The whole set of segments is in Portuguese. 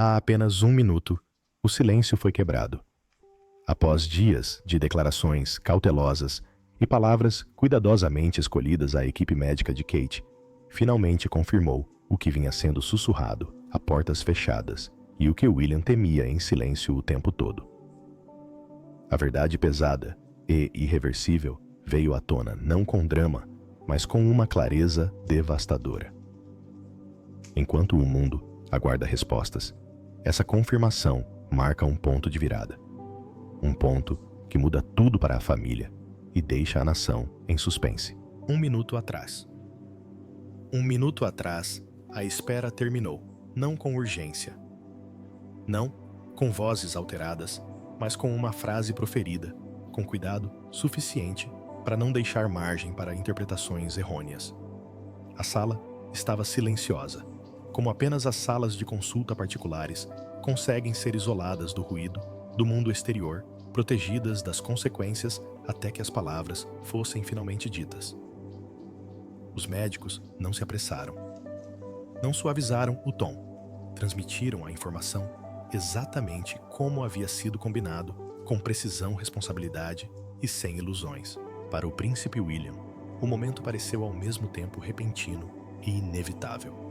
Há apenas 1 minuto, o silêncio foi quebrado. Após dias de declarações cautelosas e palavras cuidadosamente escolhidas, a equipe médica de Kate finalmente confirmou o que vinha sendo sussurrado a portas fechadas e o que William temia em silêncio o tempo todo. A verdade pesada e irreversível veio à tona não com drama, mas com uma clareza devastadora. Enquanto o mundo aguarda respostas, essa confirmação marca um ponto de virada. Um ponto que muda tudo para a família e deixa a nação em suspense. 1 minuto atrás. 1 minuto atrás, a espera terminou, não com urgência. Não com vozes alteradas, mas com uma frase proferida, com cuidado suficiente para não deixar margem para interpretações errôneas. A sala estava silenciosa, como apenas as salas de consulta particulares conseguem ser isoladas do ruído do mundo exterior, protegidas das consequências até que as palavras fossem finalmente ditas. Os médicos não se apressaram. Não suavizaram o tom. Transmitiram a informação exatamente como havia sido combinado, com precisão, responsabilidade e sem ilusões. Para o príncipe William, o momento pareceu ao mesmo tempo repentino e inevitável.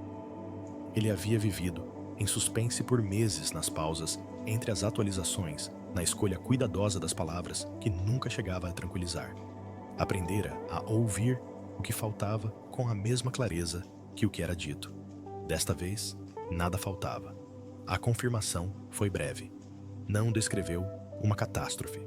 Ele havia vivido em suspense por meses nas pausas entre as atualizações, na escolha cuidadosa das palavras que nunca chegava a tranquilizar. Aprendera a ouvir o que faltava com a mesma clareza que o que era dito. Desta vez, nada faltava. A confirmação foi breve. Não descreveu uma catástrofe.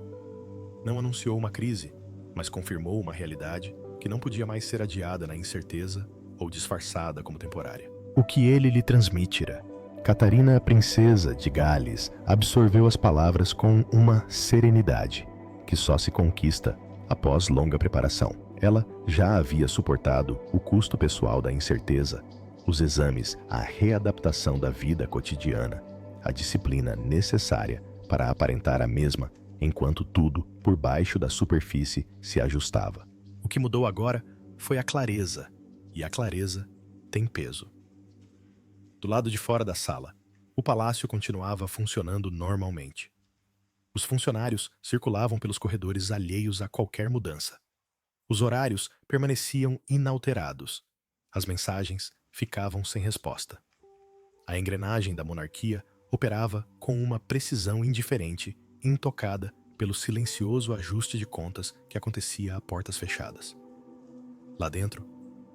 Não anunciou uma crise, mas confirmou uma realidade que não podia mais ser adiada na incerteza ou disfarçada como temporária. O que ele lhe transmitira? Catarina, a princesa de Gales, absorveu as palavras com uma serenidade que só se conquista após longa preparação. Ela já havia suportado o custo pessoal da incerteza, os exames, a readaptação da vida cotidiana, a disciplina necessária para aparentar a mesma, enquanto tudo por baixo da superfície se ajustava. O que mudou agora foi a clareza, e a clareza tem peso. Do lado de fora da sala, o palácio continuava funcionando normalmente. Os funcionários circulavam pelos corredores alheios a qualquer mudança. Os horários permaneciam inalterados. As mensagens ficavam sem resposta. A engrenagem da monarquia operava com uma precisão indiferente, intocada pelo silencioso ajuste de contas que acontecia a portas fechadas. Lá dentro,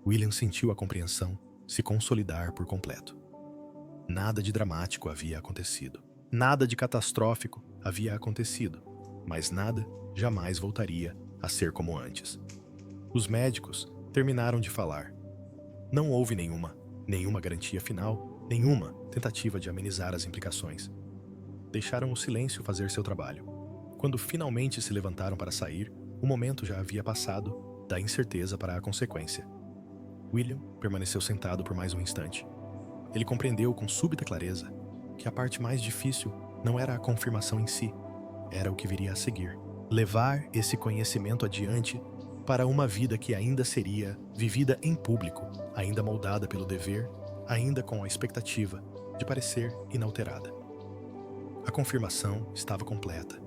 William sentiu a compreensão se consolidar por completo. Nada de dramático havia acontecido. Nada de catastrófico havia acontecido, mas nada jamais voltaria a ser como antes. Os médicos terminaram de falar. Não houve nenhuma garantia final, nenhuma tentativa de amenizar as implicações. Deixaram o silêncio fazer seu trabalho. Quando finalmente se levantaram para sair, o momento já havia passado da incerteza para a consequência. William permaneceu sentado por mais um instante. Ele compreendeu com súbita clareza que a parte mais difícil não era a confirmação em si, era o que viria a seguir. Levar esse conhecimento adiante para uma vida que ainda seria vivida em público, ainda moldada pelo dever, ainda com a expectativa de parecer inalterada. A confirmação estava completa,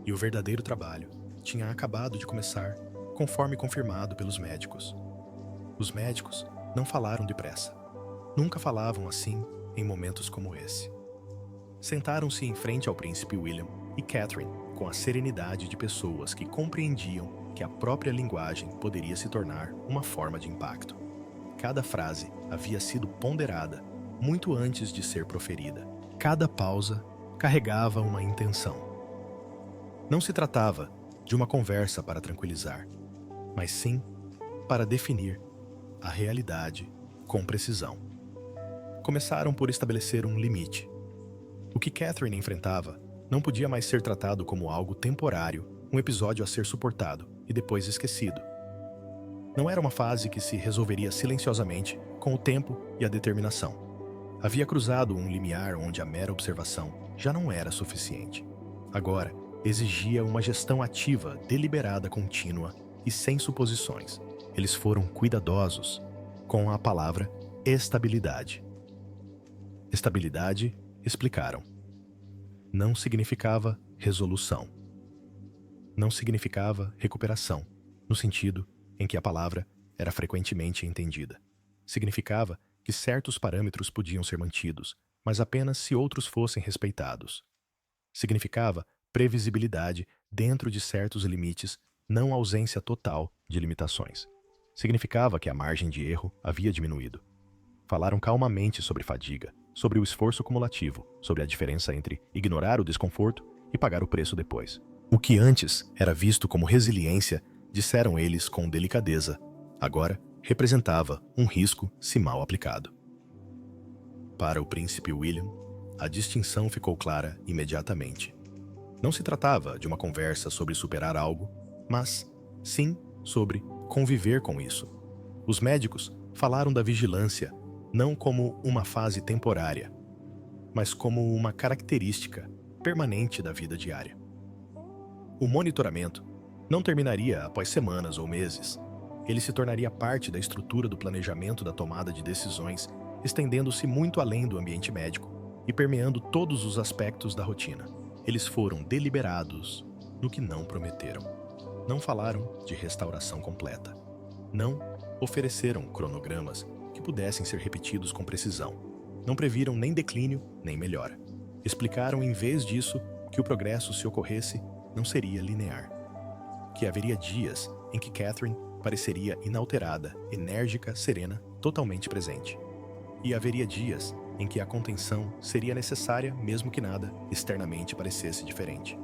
e o verdadeiro trabalho tinha acabado de começar, conforme confirmado pelos médicos. Os médicos não falaram depressa. Nunca falavam assim em momentos como esse. Sentaram-se em frente ao príncipe William e Catherine com a serenidade de pessoas que compreendiam que a própria linguagem poderia se tornar uma forma de impacto. Cada frase havia sido ponderada muito antes de ser proferida. Cada pausa carregava uma intenção. Não se tratava de uma conversa para tranquilizar, mas sim para definir a realidade com precisão. Começaram por estabelecer um limite. O que Catherine enfrentava não podia mais ser tratado como algo temporário, um episódio a ser suportado e depois esquecido. Não era uma fase que se resolveria silenciosamente com o tempo e a determinação. Havia cruzado um limiar onde a mera observação já não era suficiente. Agora, exigia uma gestão ativa, deliberada, contínua e sem suposições. Eles foram cuidadosos com a palavra estabilidade. Estabilidade explicaram. Não significava resolução. Não significava recuperação, no sentido em que a palavra era frequentemente entendida. Significava que certos parâmetros podiam ser mantidos, mas apenas se outros fossem respeitados. Significava previsibilidade dentro de certos limites, não ausência total de limitações. Significava que a margem de erro havia diminuído. Falaram calmamente sobre fadiga, sobre o esforço cumulativo, sobre a diferença entre ignorar o desconforto e pagar o preço depois. O que antes era visto como resiliência, disseram eles com delicadeza, agora representava um risco se mal aplicado. Para o príncipe William, a distinção ficou clara imediatamente. Não se tratava de uma conversa sobre superar algo, mas, sim, sobre conviver com isso. Os médicos falaram da vigilância não como uma fase temporária, mas como uma característica permanente da vida diária. O monitoramento não terminaria após semanas ou meses. Ele se tornaria parte da estrutura do planejamento da tomada de decisões, estendendo-se muito além do ambiente médico e permeando todos os aspectos da rotina. Eles foram deliberados no que não prometeram. Não falaram de restauração completa. Não ofereceram cronogramas que pudessem ser repetidos com precisão. Não previram nem declínio, nem melhora. Explicaram, em vez disso, que o progresso, se ocorresse, não seria linear. Que haveria dias em que Catherine pareceria inalterada, enérgica, serena, totalmente presente. E haveria dias em que a contenção seria necessária mesmo que nada externamente parecesse diferente.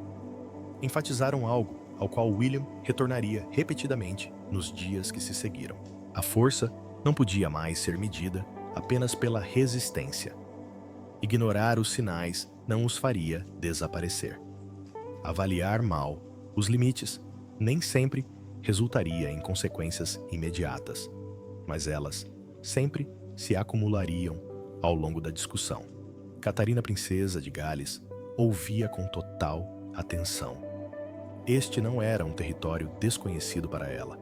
Enfatizaram algo ao qual William retornaria repetidamente nos dias que se seguiram. A força não podia mais ser medida apenas pela resistência. Ignorar os sinais não os faria desaparecer. Avaliar mal os limites nem sempre resultaria em consequências imediatas, mas elas sempre se acumulariam ao longo da discussão. Catarina Princesa de Gales ouvia com total atenção. Este não era um território desconhecido para ela.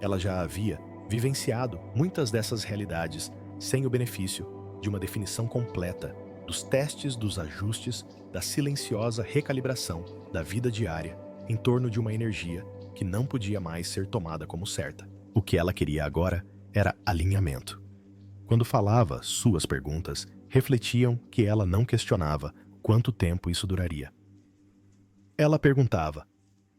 Ela já havia vivenciado muitas dessas realidades sem o benefício de uma definição completa dos testes, dos ajustes, da silenciosa recalibração da vida diária em torno de uma energia que não podia mais ser tomada como certa. O que ela queria agora era alinhamento. Quando falava, suas perguntas refletiam que ela não questionava quanto tempo isso duraria. Ela perguntava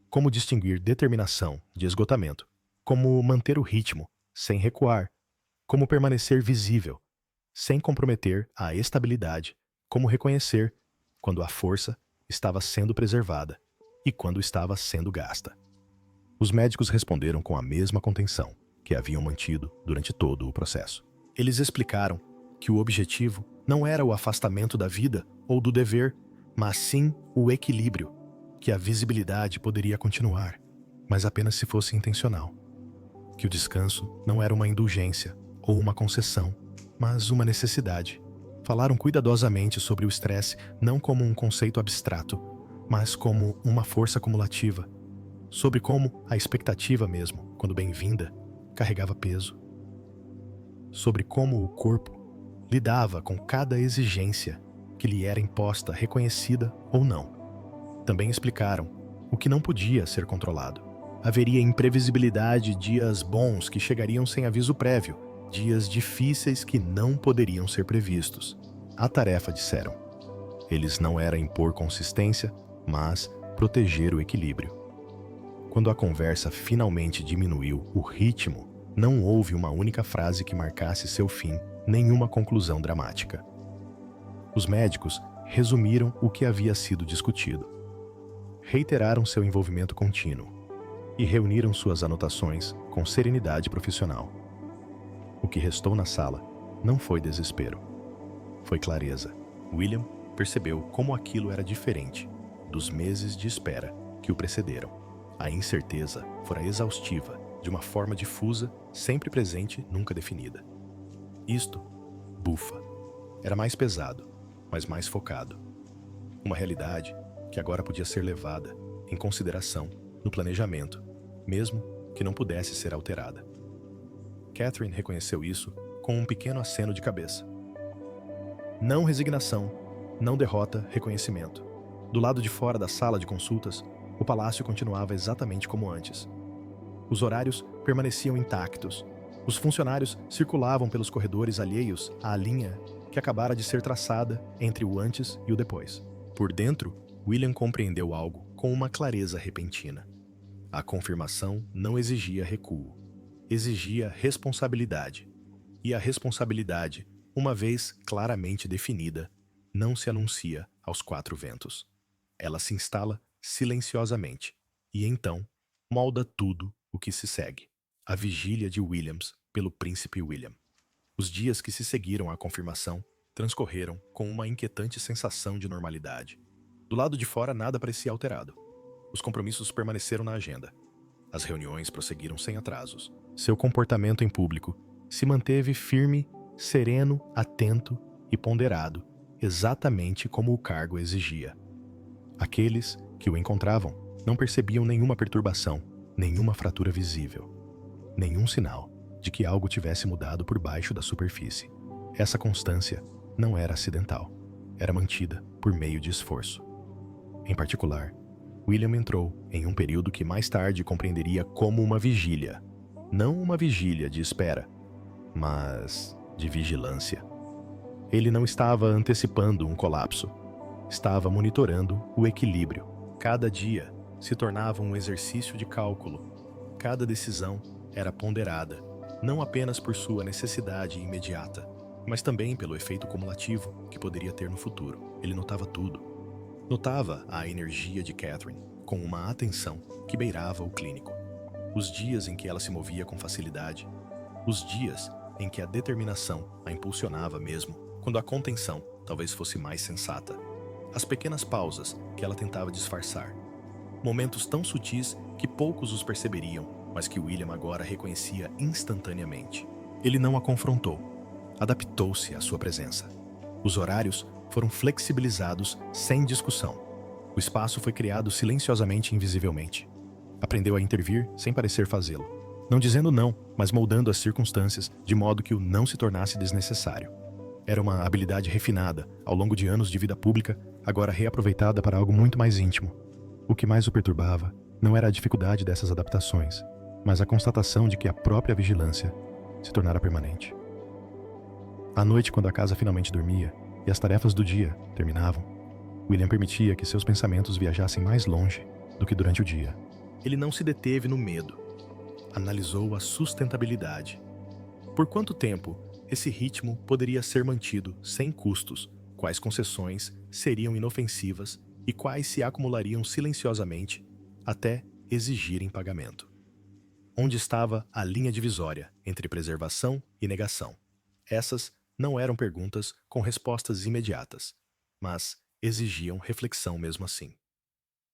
como distinguir determinação de esgotamento, como manter o ritmo sem recuar, como permanecer visível, sem comprometer a estabilidade, como reconhecer quando a força estava sendo preservada e quando estava sendo gasta. Os médicos responderam com a mesma contenção que haviam mantido durante todo o processo. Eles explicaram que o objetivo não era o afastamento da vida ou do dever, mas sim o equilíbrio, que a visibilidade poderia continuar, mas apenas se fosse intencional. Que o descanso não era uma indulgência ou uma concessão, mas uma necessidade. Falaram cuidadosamente sobre o estresse não como um conceito abstrato, mas como uma força acumulativa, sobre como a expectativa mesmo, quando bem-vinda, carregava peso, sobre como o corpo lidava com cada exigência que lhe era imposta, reconhecida ou não. Também explicaram o que não podia ser controlado. Haveria imprevisibilidade, dias bons que chegariam sem aviso prévio, dias difíceis que não poderiam ser previstos. A tarefa, disseram. Eles não era impor consistência, mas proteger o equilíbrio. Quando a conversa finalmente diminuiu o ritmo, não houve uma única frase que marcasse seu fim, nenhuma conclusão dramática. Os médicos resumiram o que havia sido discutido. Reiteraram seu envolvimento contínuo e reuniram suas anotações com serenidade profissional. O que restou na sala não foi desespero. Foi clareza. William percebeu como aquilo era diferente dos meses de espera que o precederam. A incerteza fora exaustiva, de uma forma difusa, sempre presente, nunca definida. Isto, bufa, era mais pesado, mas mais focado. Uma realidade que agora podia ser levada em consideração no planejamento, mesmo que não pudesse ser alterada. Catherine reconheceu isso com um pequeno aceno de cabeça. Não resignação, não derrota, reconhecimento. Do lado de fora da sala de consultas, o palácio continuava exatamente como antes. Os horários permaneciam intactos. Os funcionários circulavam pelos corredores alheios à linha que acabara de ser traçada entre o antes e o depois. Por dentro, William compreendeu algo com uma clareza repentina. A confirmação não exigia recuo, exigia responsabilidade. E a responsabilidade, uma vez claramente definida, não se anuncia aos quatro ventos. Ela se instala silenciosamente e então molda tudo o que se segue. A vigília de Williams pelo príncipe William. Os dias que se seguiram à confirmação transcorreram com uma inquietante sensação de normalidade. Do lado de fora nada parecia alterado. Os compromissos permaneceram na agenda. As reuniões prosseguiram sem atrasos. Seu comportamento em público se manteve firme, sereno, atento e ponderado, exatamente como o cargo exigia. Aqueles que o encontravam não percebiam nenhuma perturbação, nenhuma fratura visível, nenhum sinal de que algo tivesse mudado por baixo da superfície. Essa constância não era acidental, era mantida por meio de esforço. Em particular, William entrou em um período que mais tarde compreenderia como uma vigília. Não uma vigília de espera, mas de vigilância. Ele não estava antecipando um colapso, estava monitorando o equilíbrio. Cada dia se tornava um exercício de cálculo. Cada decisão era ponderada, não apenas por sua necessidade imediata, mas também pelo efeito cumulativo que poderia ter no futuro. Ele notava tudo. Notava a energia de Catherine, com uma atenção que beirava o clínico. Os dias em que ela se movia com facilidade, os dias em que a determinação a impulsionava mesmo, quando a contenção talvez fosse mais sensata. As pequenas pausas que ela tentava disfarçar. Momentos tão sutis que poucos os perceberiam, mas que William agora reconhecia instantaneamente. Ele não a confrontou. Adaptou-se à sua presença. Os horários foram flexibilizados sem discussão. O espaço foi criado silenciosamente e invisivelmente. Aprendeu a intervir sem parecer fazê-lo. Não dizendo não, mas moldando as circunstâncias de modo que o não se tornasse desnecessário. Era uma habilidade refinada, ao longo de anos de vida pública, agora reaproveitada para algo muito mais íntimo. O que mais o perturbava não era a dificuldade dessas adaptações, mas a constatação de que a própria vigilância se tornara permanente. À noite, quando a casa finalmente dormia e as tarefas do dia terminavam, William permitia que seus pensamentos viajassem mais longe do que durante o dia. Ele não se deteve no medo. Analisou a sustentabilidade. Por quanto tempo esse ritmo poderia ser mantido sem custos? Quais concessões seriam inofensivas e quais se acumulariam silenciosamente até exigirem pagamento? Onde estava a linha divisória entre preservação e negação? Essas não eram perguntas com respostas imediatas, mas exigiam reflexão mesmo assim.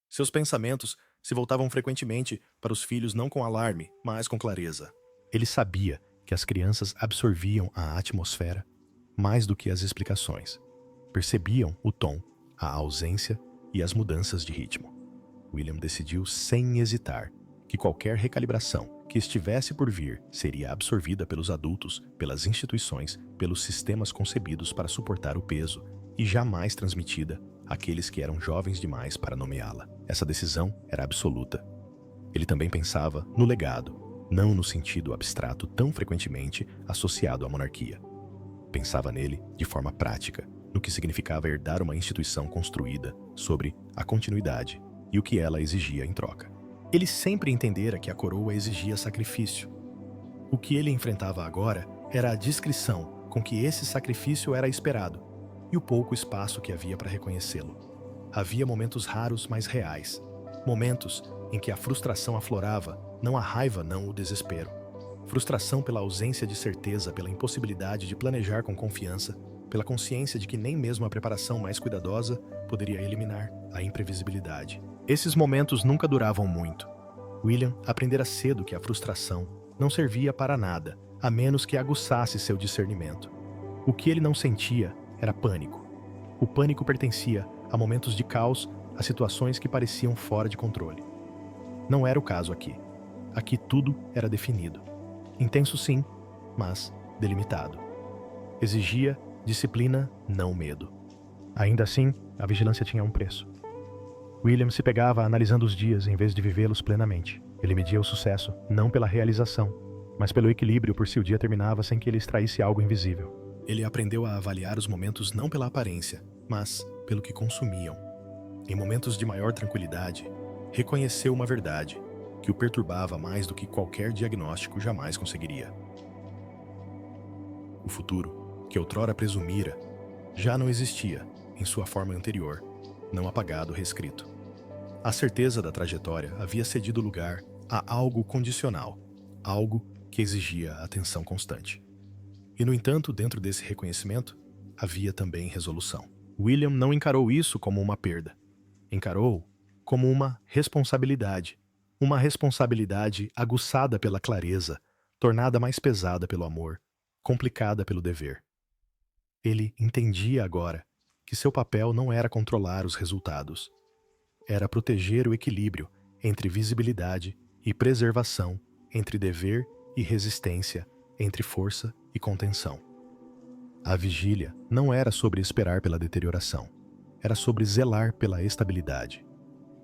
Seus pensamentos se voltavam frequentemente para os filhos não com alarme, mas com clareza. Ele sabia que as crianças absorviam a atmosfera mais do que as explicações. Percebiam o tom, a ausência e as mudanças de ritmo. William decidiu sem hesitar que qualquer recalibração que estivesse por vir seria absorvida pelos adultos, pelas instituições, pelos sistemas concebidos para suportar o peso e jamais transmitida àqueles que eram jovens demais para nomeá-la. Essa decisão era absoluta. Ele também pensava no legado, não no sentido abstrato tão frequentemente associado à monarquia. Pensava nele de forma prática, no que significava herdar uma instituição construída sobre a continuidade e o que ela exigia em troca. Ele sempre entendera que a coroa exigia sacrifício. O que ele enfrentava agora era a discrição com que esse sacrifício era esperado e o pouco espaço que havia para reconhecê-lo. Havia momentos raros, mas reais. Momentos em que a frustração aflorava, não a raiva, não o desespero. Frustração pela ausência de certeza, pela impossibilidade de planejar com confiança, pela consciência de que nem mesmo a preparação mais cuidadosa poderia eliminar a imprevisibilidade. Esses momentos nunca duravam muito. William aprendera cedo que a frustração não servia para nada, a menos que aguçasse seu discernimento. O que ele não sentia era pânico. O pânico pertencia a momentos de caos, a situações que pareciam fora de controle. Não era o caso aqui. Aqui tudo era definido. Intenso sim, mas delimitado. Exigia disciplina, não medo. Ainda assim, a vigilância tinha um preço. William se pegava analisando os dias em vez de vivê-los plenamente. Ele media o sucesso, não pela realização, mas pelo equilíbrio por se o dia terminava sem que ele extraísse algo invisível. Ele aprendeu a avaliar os momentos não pela aparência, mas pelo que consumiam. Em momentos de maior tranquilidade, reconheceu uma verdade que o perturbava mais do que qualquer diagnóstico jamais conseguiria. O futuro, que outrora presumira, já não existia em sua forma anterior, não apagado ou reescrito. A certeza da trajetória havia cedido lugar a algo condicional, algo que exigia atenção constante. E, no entanto, dentro desse reconhecimento, havia também resolução. William não encarou isso como uma perda. Encarou como uma responsabilidade aguçada pela clareza, tornada mais pesada pelo amor, complicada pelo dever. Ele entendia agora que seu papel não era controlar os resultados, era proteger o equilíbrio entre visibilidade e preservação, entre dever e resistência, entre força e contenção. A vigília não era sobre esperar pela deterioração, era sobre zelar pela estabilidade.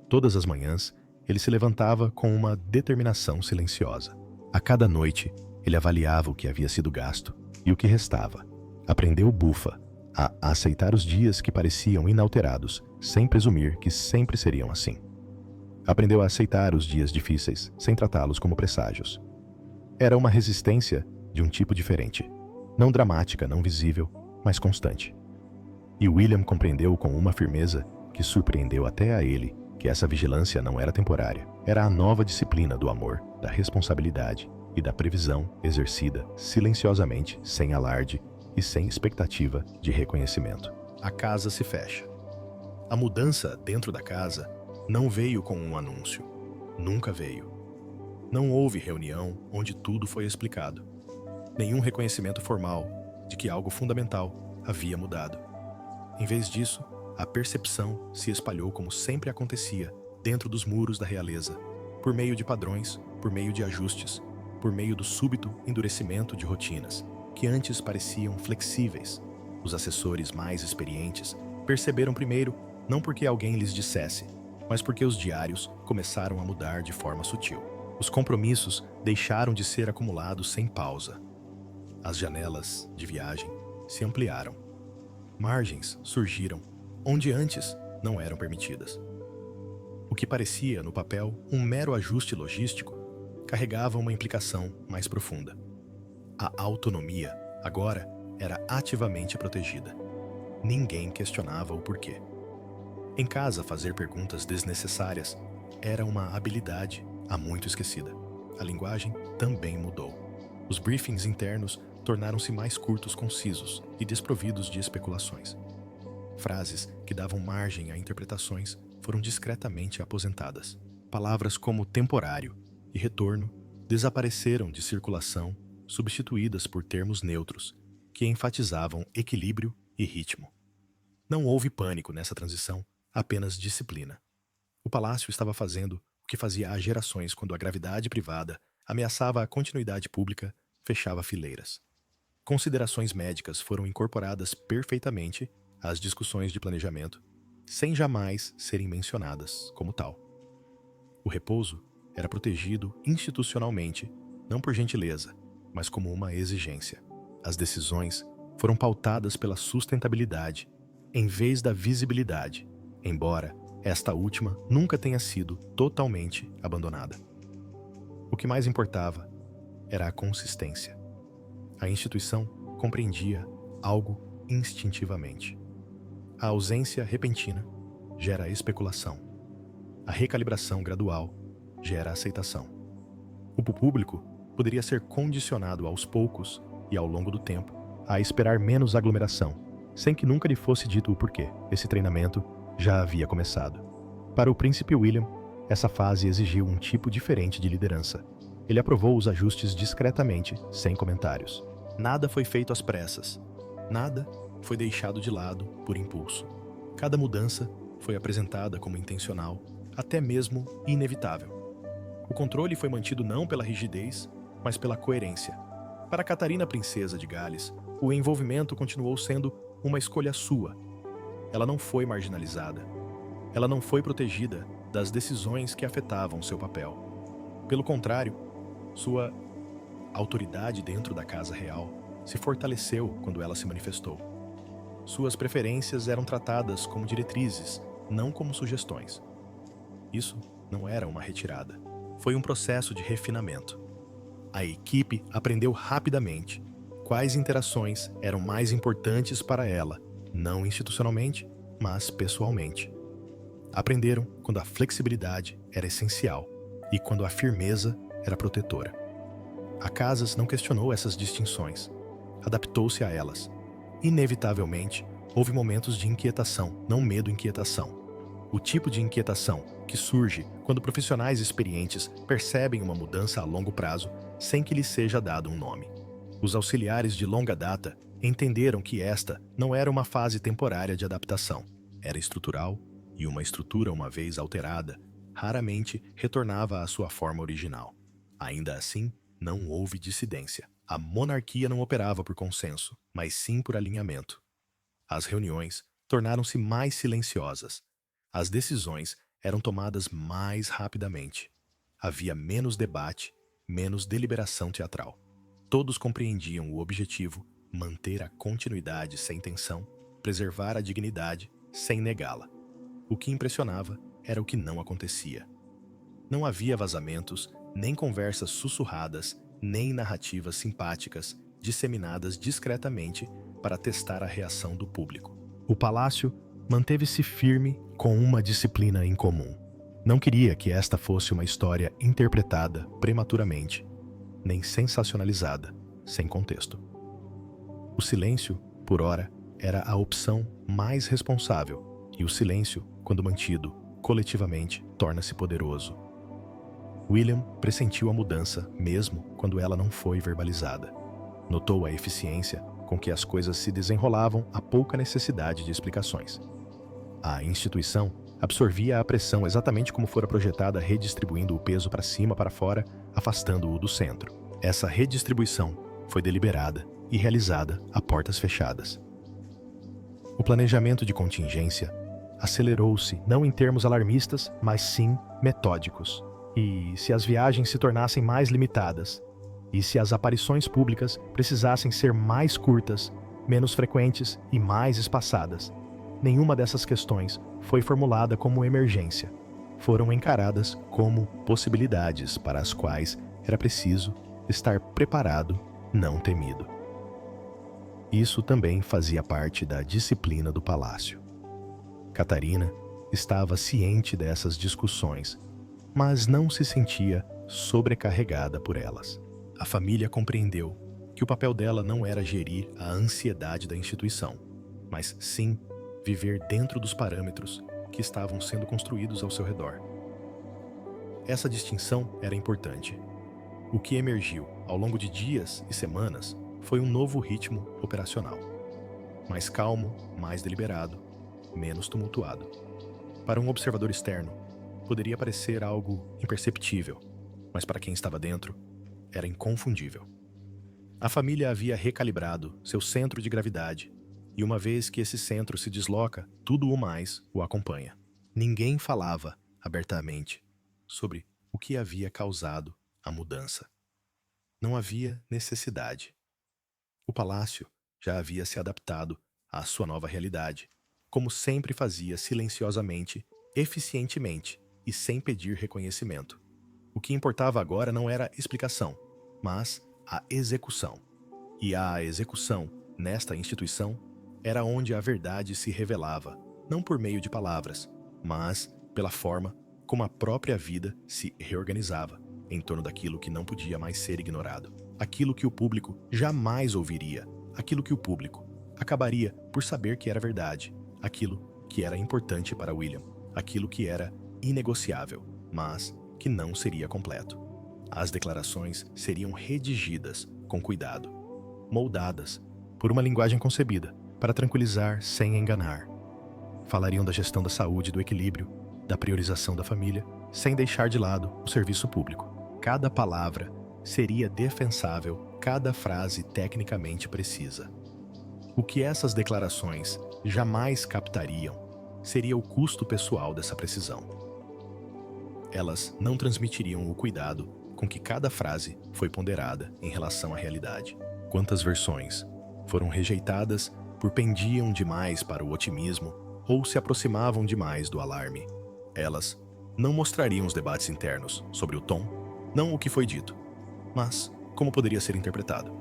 Todas as manhãs, ele se levantava com uma determinação silenciosa. A cada noite, ele avaliava o que havia sido gasto e o que restava. Aprendeu bufa a aceitar os dias que pareciam inalterados, sem presumir que sempre seriam assim. Aprendeu a aceitar os dias difíceis, sem tratá-los como presságios. Era uma resistência de um tipo diferente. Não dramática, não visível, mas constante. E William compreendeu com uma firmeza que surpreendeu até a ele que essa vigilância não era temporária. Era a nova disciplina do amor, da responsabilidade e da previsão exercida silenciosamente, sem alarde e sem expectativa de reconhecimento. A casa se fecha. A mudança dentro da casa não veio com um anúncio. Nunca veio. Não houve reunião onde tudo foi explicado. Nenhum reconhecimento formal de que algo fundamental havia mudado. Em vez disso, a percepção se espalhou como sempre acontecia dentro dos muros da realeza, por meio de padrões, por meio de ajustes, por meio do súbito endurecimento de rotinas, que antes pareciam flexíveis. Os assessores mais experientes perceberam primeiro não porque alguém lhes dissesse, mas porque os diários começaram a mudar de forma sutil. Os compromissos deixaram de ser acumulados sem pausa. As janelas de viagem se ampliaram. Margens surgiram onde antes não eram permitidas. O que parecia, no papel, um mero ajuste logístico, carregava uma implicação mais profunda. A autonomia, agora, era ativamente protegida. Ninguém questionava o porquê. Em casa, fazer perguntas desnecessárias era uma habilidade há muito esquecida. A linguagem também mudou. Os briefings internos tornaram-se mais curtos, concisos e desprovidos de especulações. Frases que davam margem a interpretações foram discretamente aposentadas. Palavras como temporário e retorno desapareceram de circulação, substituídas por termos neutros, que enfatizavam equilíbrio e ritmo. Não houve pânico nessa transição, apenas disciplina. O palácio estava fazendo o que fazia há gerações quando a gravidade privada ameaçava a continuidade pública, fechava fileiras. Considerações médicas foram incorporadas perfeitamente às discussões de planejamento, sem jamais serem mencionadas como tal. O repouso era protegido institucionalmente, não por gentileza, mas como uma exigência. As decisões foram pautadas pela sustentabilidade, em vez da visibilidade, embora esta última nunca tenha sido totalmente abandonada. O que mais importava era a consistência. A instituição compreendia algo instintivamente. A ausência repentina gera especulação. A recalibração gradual gera aceitação. O público poderia ser condicionado aos poucos e ao longo do tempo a esperar menos aglomeração, sem que nunca lhe fosse dito o porquê. Esse treinamento já havia começado. Para o príncipe William, essa fase exigiu um tipo diferente de liderança. Ele aprovou os ajustes discretamente, sem comentários. Nada foi feito às pressas. Nada foi deixado de lado por impulso. Cada mudança foi apresentada como intencional, até mesmo inevitável. O controle foi mantido não pela rigidez, mas pela coerência. Para Catarina, princesa de Gales, o envolvimento continuou sendo uma escolha sua. Ela não foi marginalizada. Ela não foi protegida das decisões que afetavam seu papel. Pelo contrário, sua autoridade dentro da Casa Real se fortaleceu quando ela se manifestou. Suas preferências eram tratadas como diretrizes, não como sugestões. Isso não era uma retirada. Foi um processo de refinamento. A equipe aprendeu rapidamente quais interações eram mais importantes para ela, não institucionalmente, mas pessoalmente. Aprenderam quando a flexibilidade era essencial e quando a firmeza era protetora. A Casas não questionou essas distinções, adaptou-se a elas. Inevitavelmente, houve momentos de inquietação, não medo-inquietação. O tipo de inquietação que surge quando profissionais experientes percebem uma mudança a longo prazo sem que lhe seja dado um nome. Os auxiliares de longa data entenderam que esta não era uma fase temporária de adaptação, era estrutural, e uma estrutura, uma vez alterada, raramente retornava à sua forma original. Ainda assim, não houve dissidência. A monarquia não operava por consenso, mas sim por alinhamento. As reuniões tornaram-se mais silenciosas. As decisões eram tomadas mais rapidamente. Havia menos debate, menos deliberação teatral. Todos compreendiam o objetivo: manter a continuidade sem tensão, preservar a dignidade sem negá-la. O que impressionava era o que não acontecia. Não havia vazamentos, nem conversas sussurradas, nem narrativas simpáticas disseminadas discretamente para testar a reação do público. O palácio manteve-se firme com uma disciplina em comum. Não queria que esta fosse uma história interpretada prematuramente, nem sensacionalizada, sem contexto. O silêncio, por ora, era a opção mais responsável, e o silêncio, quando mantido coletivamente, torna-se poderoso. William pressentiu a mudança, mesmo quando ela não foi verbalizada. Notou a eficiência com que as coisas se desenrolavam a pouca necessidade de explicações. A instituição absorvia a pressão exatamente como fora projetada, redistribuindo o peso para cima, para fora, afastando-o do centro. Essa redistribuição foi deliberada e realizada a portas fechadas. O planejamento de contingência acelerou-se não em termos alarmistas, mas sim metódicos. E se as viagens se tornassem mais limitadas, e se as aparições públicas precisassem ser mais curtas, menos frequentes e mais espaçadas, nenhuma dessas questões foi formulada como emergência. Foram encaradas como possibilidades para as quais era preciso estar preparado, não temido. Isso também fazia parte da disciplina do palácio. Catarina estava ciente dessas discussões, mas não se sentia sobrecarregada por elas. A família compreendeu que o papel dela não era gerir a ansiedade da instituição, mas sim viver dentro dos parâmetros que estavam sendo construídos ao seu redor. Essa distinção era importante. O que emergiu ao longo de dias e semanas foi um novo ritmo operacional. Mais calmo, mais deliberado, menos tumultuado. Para um observador externo, poderia parecer algo imperceptível, mas para quem estava dentro, era inconfundível. A família havia recalibrado seu centro de gravidade, e uma vez que esse centro se desloca, tudo o mais o acompanha. Ninguém falava abertamente sobre o que havia causado a mudança. Não havia necessidade. O palácio já havia se adaptado à sua nova realidade, como sempre fazia silenciosamente, eficientemente e sem pedir reconhecimento. O que importava agora não era explicação, mas a execução. E a execução, nesta instituição, era onde a verdade se revelava, não por meio de palavras, mas pela forma como a própria vida se reorganizava em torno daquilo que não podia mais ser ignorado, aquilo que o público jamais ouviria, aquilo que o público acabaria por saber que era verdade, aquilo que era importante para William, aquilo que era inegociável, mas que não seria completo. As declarações seriam redigidas com cuidado, moldadas por uma linguagem concebida para tranquilizar sem enganar. Falariam da gestão da saúde e do equilíbrio, da priorização da família, sem deixar de lado o serviço público. Cada palavra seria defensável, cada frase tecnicamente precisa. O que essas declarações jamais captariam seria o custo pessoal dessa precisão. Elas não transmitiriam o cuidado com que cada frase foi ponderada em relação à realidade. Quantas versões foram rejeitadas por pendiam demais para o otimismo ou se aproximavam demais do alarme. Elas não mostrariam os debates internos sobre o tom, não o que foi dito, mas como poderia ser interpretado.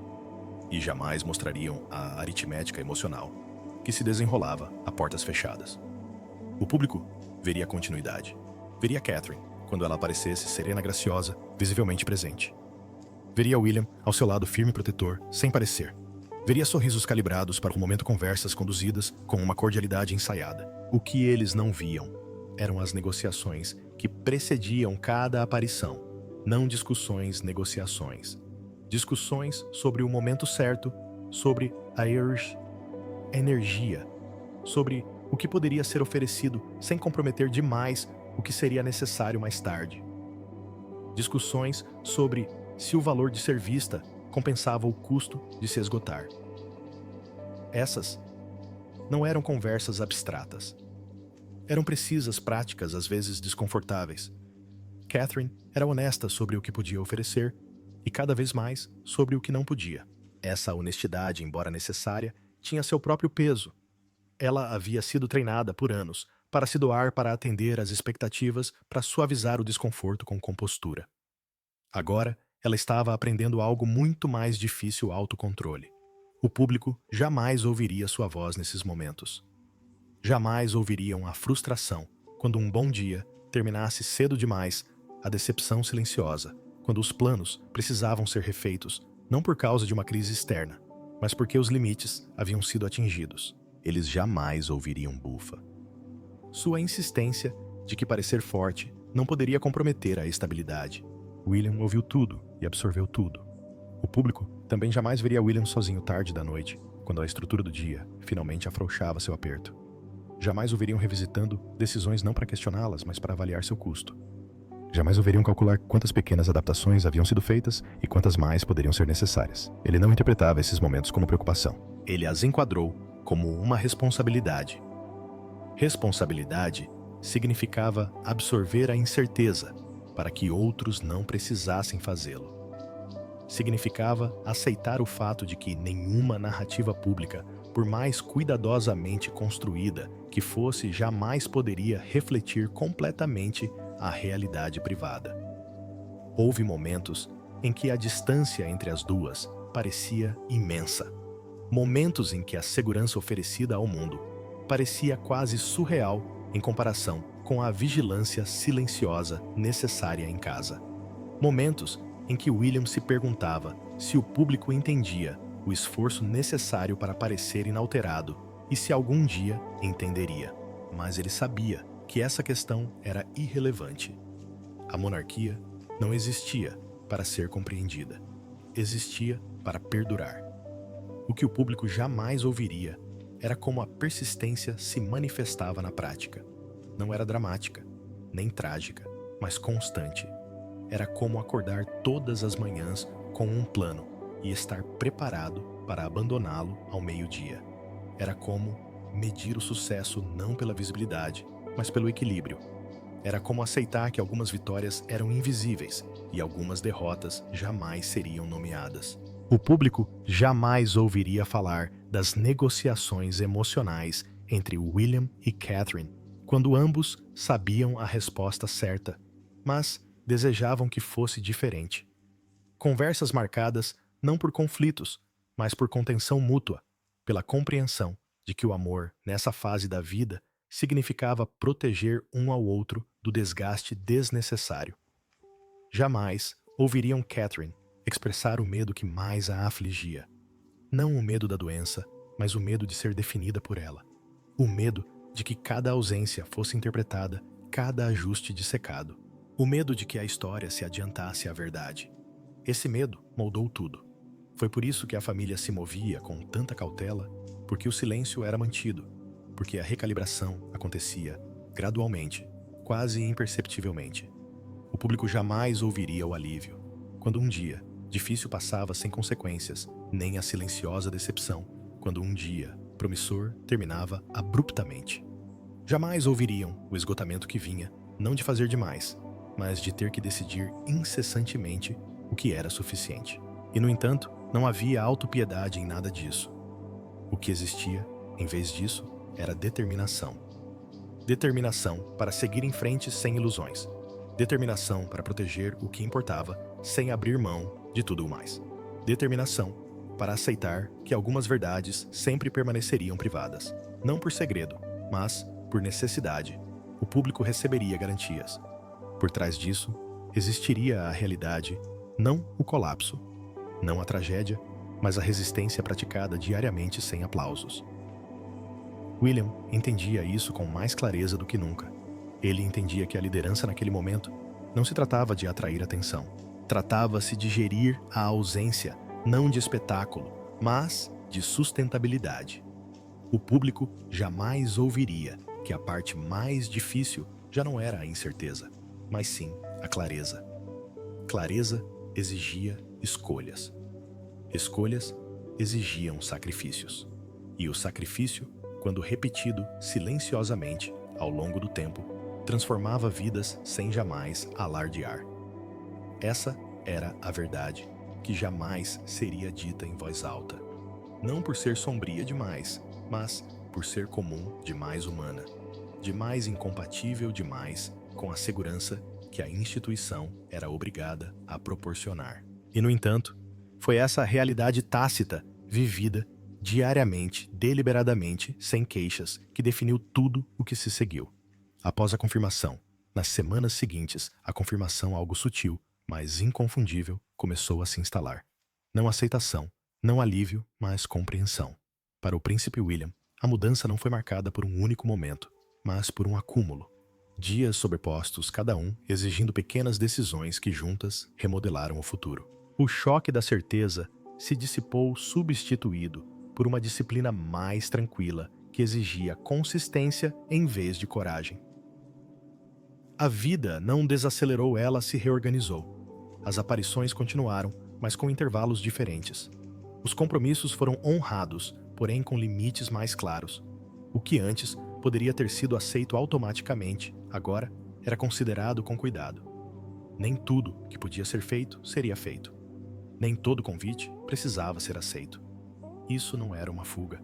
E jamais mostrariam a aritmética emocional que se desenrolava a portas fechadas. O público veria a continuidade. Veria Catherine, quando ela aparecesse serena, graciosa, visivelmente presente. Veria William ao seu lado firme e protetor, sem parecer. Veria sorrisos calibrados para o momento, conversas conduzidas com uma cordialidade ensaiada. O que eles não viam eram as negociações que precediam cada aparição. Não discussões, negociações. Discussões sobre o momento certo, sobre a energia, sobre o que poderia ser oferecido sem comprometer demais o que seria necessário mais tarde. Discussões sobre se o valor de ser vista compensava o custo de se esgotar. Essas não eram conversas abstratas. Eram precisas, práticas, às vezes desconfortáveis. Catherine era honesta sobre o que podia oferecer e cada vez mais sobre o que não podia. Essa honestidade, embora necessária, tinha seu próprio peso. Ela havia sido treinada por anos para se doar, para atender às expectativas, para suavizar o desconforto com compostura. Agora, ela estava aprendendo algo muito mais difícil: autocontrole. O público jamais ouviria sua voz nesses momentos. Jamais ouviriam a frustração quando um bom dia terminasse cedo demais, a decepção silenciosa, quando os planos precisavam ser refeitos, não por causa de uma crise externa, mas porque os limites haviam sido atingidos. Eles jamais ouviriam bufa. Sua insistência de que parecer forte não poderia comprometer a estabilidade. William ouviu tudo e absorveu tudo. O público também jamais veria William sozinho tarde da noite, quando a estrutura do dia finalmente afrouxava seu aperto. Jamais o veriam revisitando decisões não para questioná-las, mas para avaliar seu custo. Jamais o veriam calcular quantas pequenas adaptações haviam sido feitas e quantas mais poderiam ser necessárias. Ele não interpretava esses momentos como preocupação. Ele as enquadrou como uma responsabilidade. Responsabilidade significava absorver a incerteza para que outros não precisassem fazê-lo. Significava aceitar o fato de que nenhuma narrativa pública, por mais cuidadosamente construída que fosse, jamais poderia refletir completamente a realidade privada. Houve momentos em que a distância entre as duas parecia imensa. Momentos em que a segurança oferecida ao mundo parecia quase surreal em comparação com a vigilância silenciosa necessária em casa. Momentos em que William se perguntava se o público entendia o esforço necessário para parecer inalterado e se algum dia entenderia. Mas ele sabia que essa questão era irrelevante. A monarquia não existia para ser compreendida. Existia para perdurar. O que o público jamais ouviria era como a persistência se manifestava na prática. Não era dramática, nem trágica, mas constante. Era como acordar todas as manhãs com um plano e estar preparado para abandoná-lo ao meio-dia. Era como medir o sucesso não pela visibilidade, mas pelo equilíbrio. Era como aceitar que algumas vitórias eram invisíveis e algumas derrotas jamais seriam nomeadas. O público jamais ouviria falar das negociações emocionais entre William e Catherine, quando ambos sabiam a resposta certa, mas desejavam que fosse diferente. Conversas marcadas não por conflitos, mas por contenção mútua, pela compreensão de que o amor, nessa fase da vida, significava proteger um ao outro do desgaste desnecessário. Jamais ouviriam Catherine expressar o medo que mais a afligia. Não o medo da doença, mas o medo de ser definida por ela. O medo de que cada ausência fosse interpretada, cada ajuste dissecado. O medo de que a história se adiantasse à verdade. Esse medo moldou tudo. Foi por isso que a família se movia com tanta cautela, porque o silêncio era mantido, porque a recalibração acontecia gradualmente, quase imperceptivelmente. O público jamais ouviria o alívio, quando um dia difícil passava sem consequências, nem a silenciosa decepção, quando um dia promissor terminava abruptamente. Jamais ouviriam o esgotamento que vinha, não de fazer demais, mas de ter que decidir incessantemente o que era suficiente. E, no entanto, não havia autopiedade em nada disso. O que existia, em vez disso, era determinação. Determinação para seguir em frente sem ilusões. Determinação para proteger o que importava sem abrir mão de tudo o mais. Determinação para aceitar que algumas verdades sempre permaneceriam privadas. Não por segredo, mas por necessidade. O público receberia garantias. Por trás disso, existiria a realidade, não o colapso, não a tragédia, mas a resistência praticada diariamente sem aplausos. William entendia isso com mais clareza do que nunca. Ele entendia que a liderança naquele momento não se tratava de atrair atenção. Tratava-se de gerir a ausência, não de espetáculo, mas de sustentabilidade. O público jamais ouviria que a parte mais difícil já não era a incerteza, mas sim a clareza. Clareza exigia escolhas. Escolhas exigiam sacrifícios. E o sacrifício, quando repetido silenciosamente ao longo do tempo, transformava vidas sem jamais alardear. Essa era a verdade que jamais seria dita em voz alta. Não por ser sombria demais, mas por ser comum demais humana, demais incompatível demais com a segurança que a instituição era obrigada a proporcionar. E, no entanto, foi essa realidade tácita, vivida diariamente, deliberadamente, sem queixas, que definiu tudo o que se seguiu. Após a confirmação, nas semanas seguintes, a confirmação algo sutil, mas inconfundível, começou a se instalar. Não aceitação, não alívio, mas compreensão. Para o príncipe William, a mudança não foi marcada por um único momento, mas por um acúmulo. Dias sobrepostos, cada um exigindo pequenas decisões que juntas remodelaram o futuro. O choque da certeza se dissipou substituído por uma disciplina mais tranquila que exigia consistência em vez de coragem. A vida não desacelerou, ela se reorganizou. As aparições continuaram, mas com intervalos diferentes. Os compromissos foram honrados, porém com limites mais claros. O que antes poderia ter sido aceito automaticamente, agora era considerado com cuidado. Nem tudo que podia ser feito seria feito. Nem todo convite precisava ser aceito. Isso não era uma fuga,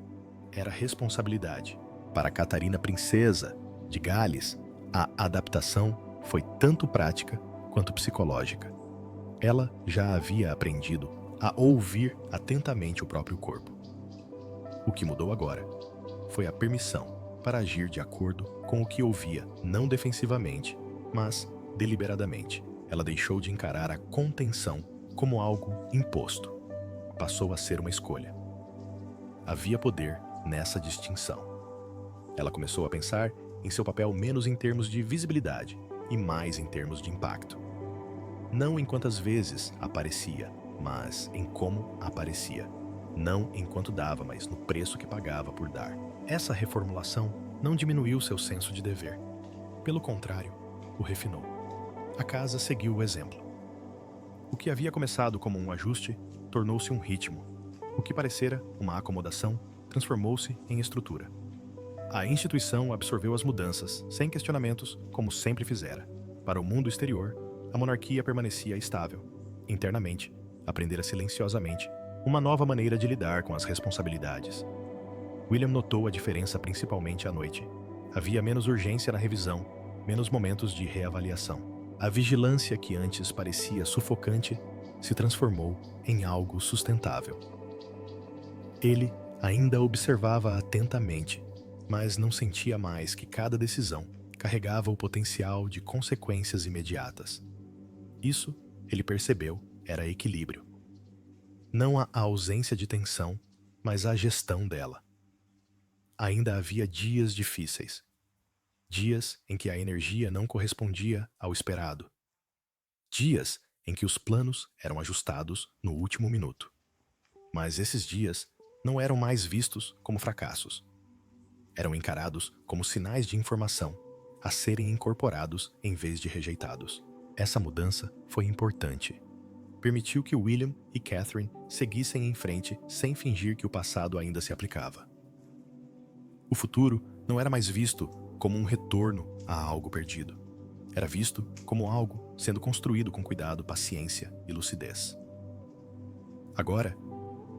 era responsabilidade. Para Catarina Princesa de Gales, a adaptação foi tanto prática quanto psicológica. Ela já havia aprendido a ouvir atentamente o próprio corpo. O que mudou agora foi a permissão para agir de acordo com o que ouvia, não defensivamente, mas deliberadamente. Ela deixou de encarar a contenção como algo imposto. Passou a ser uma escolha. Havia poder nessa distinção. Ela começou a pensar em seu papel menos em termos de visibilidade e mais em termos de impacto. Não em quantas vezes aparecia, mas em como aparecia. Não em quanto dava, mas no preço que pagava por dar. Essa reformulação não diminuiu seu senso de dever. Pelo contrário, o refinou. A casa seguiu o exemplo. O que havia começado como um ajuste tornou-se um ritmo. O que parecera uma acomodação transformou-se em estrutura. A instituição absorveu as mudanças, sem questionamentos, como sempre fizera. Para o mundo exterior, a monarquia permanecia estável. Internamente, aprendera silenciosamente uma nova maneira de lidar com as responsabilidades. William notou a diferença principalmente à noite. Havia menos urgência na revisão, menos momentos de reavaliação. A vigilância que antes parecia sufocante se transformou em algo sustentável. Ele ainda observava atentamente, mas não sentia mais que cada decisão carregava o potencial de consequências imediatas. Isso, ele percebeu, era equilíbrio. Não a ausência de tensão, mas a gestão dela. Ainda havia dias difíceis. Dias em que a energia não correspondia ao esperado. Dias em que os planos eram ajustados no último minuto. Mas esses dias não eram mais vistos como fracassos. Eram encarados como sinais de informação a serem incorporados em vez de rejeitados. Essa mudança foi importante. Permitiu que William e Catherine seguissem em frente sem fingir que o passado ainda se aplicava. O futuro não era mais visto como um retorno a algo perdido. Era visto como algo sendo construído com cuidado, paciência e lucidez. Agora,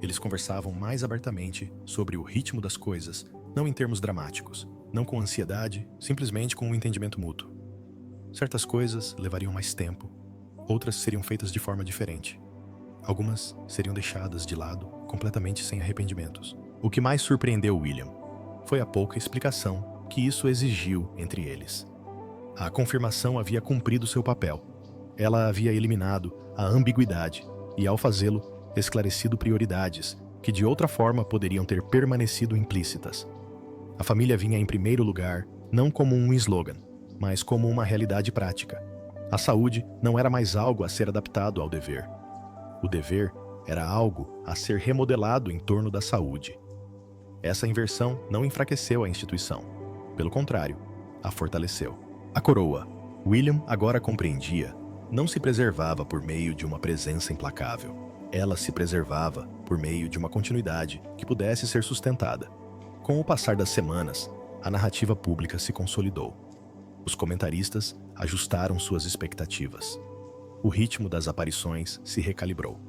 eles conversavam mais abertamente sobre o ritmo das coisas, não em termos dramáticos, não com ansiedade, simplesmente com um entendimento mútuo. Certas coisas levariam mais tempo, outras seriam feitas de forma diferente. Algumas seriam deixadas de lado completamente sem arrependimentos. O que mais surpreendeu William foi a pouca explicação que isso exigiu entre eles. A confirmação havia cumprido seu papel. Ela havia eliminado a ambiguidade e, ao fazê-lo, esclarecido prioridades que de outra forma poderiam ter permanecido implícitas. A família vinha em primeiro lugar, não como um slogan, mas como uma realidade prática. A saúde não era mais algo a ser adaptado ao dever. O dever era algo a ser remodelado em torno da saúde. Essa inversão não enfraqueceu a instituição. Pelo contrário, a fortaleceu. A coroa, William agora compreendia, não se preservava por meio de uma presença implacável. Ela se preservava por meio de uma continuidade que pudesse ser sustentada. Com o passar das semanas, a narrativa pública se consolidou. Os comentaristas ajustaram suas expectativas. O ritmo das aparições se recalibrou.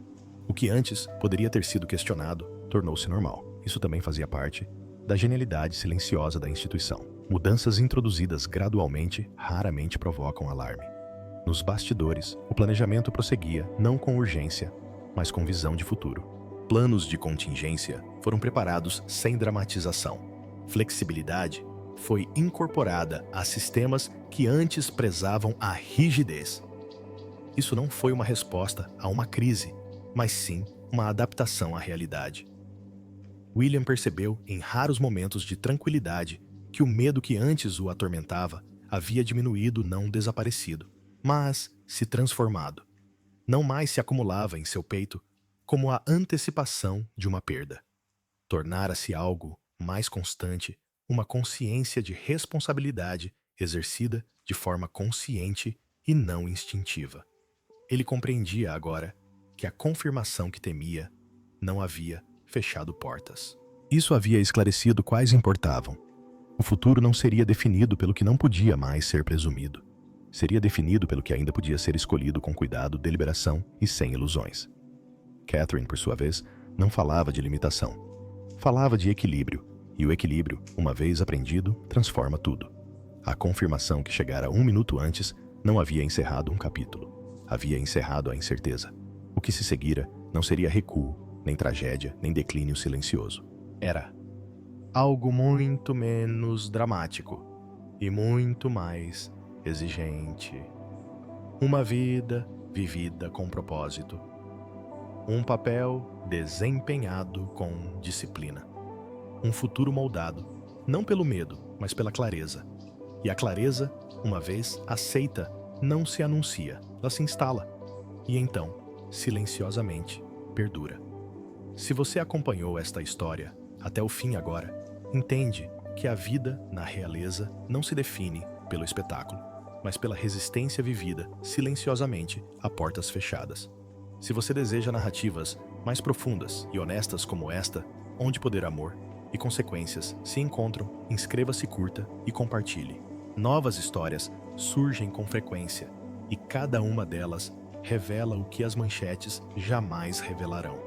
O que antes poderia ter sido questionado tornou-se normal. Isso também fazia parte da genialidade silenciosa da instituição. Mudanças introduzidas gradualmente raramente provocam alarme. Nos bastidores, o planejamento prosseguia não com urgência, mas com visão de futuro. Planos de contingência foram preparados sem dramatização. Flexibilidade foi incorporada a sistemas que antes prezavam a rigidez. Isso não foi uma resposta a uma crise, mas sim uma adaptação à realidade. William percebeu em raros momentos de tranquilidade que o medo que antes o atormentava havia diminuído, não desaparecido, mas se transformado. Não mais se acumulava em seu peito como a antecipação de uma perda. Tornara-se algo mais constante, uma consciência de responsabilidade exercida de forma consciente e não instintiva. Ele compreendia agora que a confirmação que temia não havia fechado portas. Isso havia esclarecido quais importavam. O futuro não seria definido pelo que não podia mais ser presumido. Seria definido pelo que ainda podia ser escolhido com cuidado, deliberação e sem ilusões. Catherine, por sua vez, não falava de limitação. Falava de equilíbrio, e o equilíbrio, uma vez aprendido, transforma tudo. A confirmação que chegara 1 minuto antes não havia encerrado um capítulo. Havia encerrado a incerteza. O que se seguira não seria recuo, nem tragédia, nem declínio silencioso. Era algo muito menos dramático e muito mais exigente. Uma vida vivida com propósito. Um papel desempenhado com disciplina. Um futuro moldado, não pelo medo, mas pela clareza. E a clareza, uma vez aceita, não se anuncia, ela se instala. E então, silenciosamente, perdura. Se você acompanhou esta história até o fim agora, entende que a vida na realeza não se define pelo espetáculo, mas pela resistência vivida silenciosamente a portas fechadas. Se você deseja narrativas mais profundas e honestas como esta, onde poder, amor e consequências se encontram, inscreva-se, curta e compartilhe. Novas histórias surgem com frequência e cada uma delas revela o que as manchetes jamais revelarão.